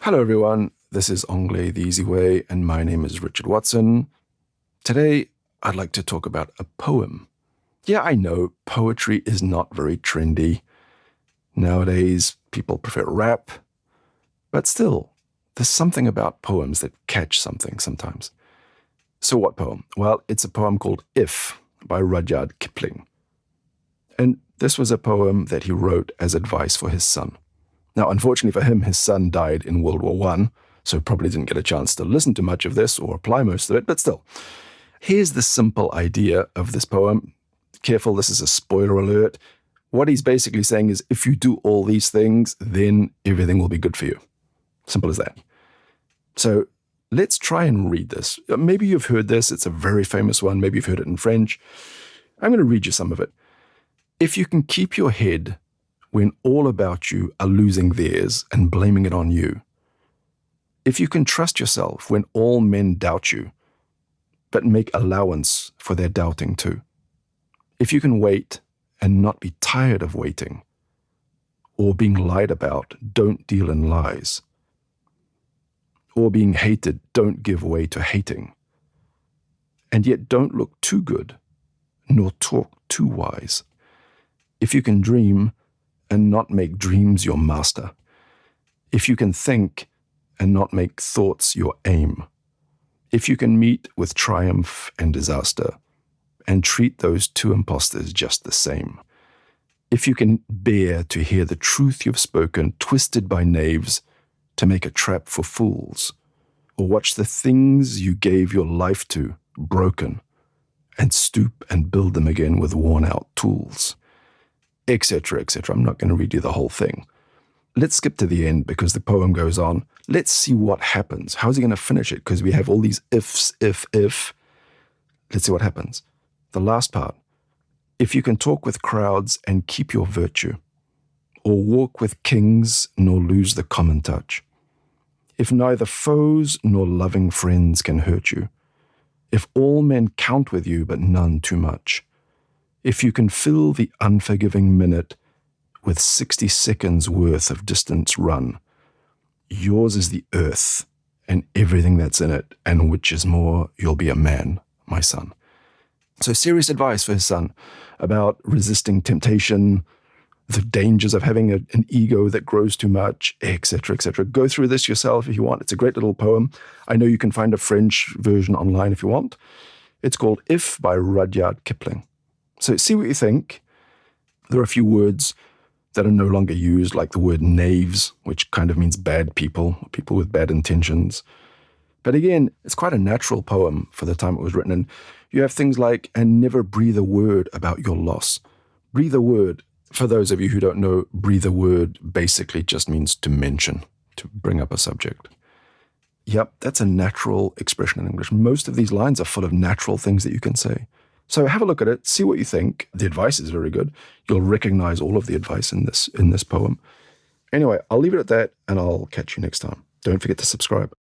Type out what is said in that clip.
Hello everyone, this is Anglais the Easy Way, and my name is Richard Watson. Today, I'd like to talk about a poem. Yeah, I know, poetry is not very trendy. Nowadays, people prefer rap. But still, there's something about poems that catch something sometimes. So what poem? Well, it's a poem called If by Rudyard Kipling. And this was a poem that he wrote as advice for his son. Now, unfortunately for him, his son died in World War I, so probably didn't get a chance to listen to much of this or apply most of it, but still. Here's the simple idea of this poem. Careful, this is a spoiler alert. What he's basically saying is, if you do all these things, then everything will be good for you. Simple as that. So let's try and read this. Maybe you've heard this. It's a very famous one. Maybe you've heard it in French. I'm going to read you some of it. If you can keep your head when all about you are losing theirs and blaming it on you. If you can trust yourself when all men doubt you, but make allowance for their doubting too. If you can wait and not be tired of waiting, or being lied about, don't deal in lies, or being hated, don't give way to hating, and yet don't look too good, nor talk too wise. If you can dream and not make dreams your master, if you can think and not make thoughts your aim, if you can meet with triumph and disaster and treat those two impostors just the same, if you can bear to hear the truth you've spoken twisted by knaves to make a trap for fools, or watch the things you gave your life to broken and stoop and build them again with worn-out tools, etc., etc. I'm not going to read you the whole thing. Let's skip to the end because the poem goes on. Let's see what happens. How's he going to finish it? Because we have all these ifs, if. Let's see what happens. The last part. If you can talk with crowds and keep your virtue, or walk with kings nor lose the common touch, if neither foes nor loving friends can hurt you, if all men count with you but none too much, if you can fill the unforgiving minute with 60 seconds worth of distance run, yours is the earth and everything that's in it, and which is more, you'll be a man, my son. So serious advice for his son about resisting temptation, the dangers of having an ego that grows too much, etc., etc. Go through this yourself if you want. It's a great little poem. I know you can find a French version online if you want. It's called If by Rudyard Kipling. So see what you think. There are a few words that are no longer used, like the word knaves, which kind of means bad people, people with bad intentions. But again, it's quite a natural poem for the time it was written. And you have things like, and never breathe a word about your loss. Breathe a word. For those of you who don't know, breathe a word basically just means to mention, to bring up a subject. Yep, that's a natural expression in English. Most of these lines are full of natural things that you can say. So have a look at it, see what you think. The advice is very good. You'll recognize all of the advice in this poem. Anyway, I'll leave it at that, and I'll catch you next time. Don't forget to subscribe.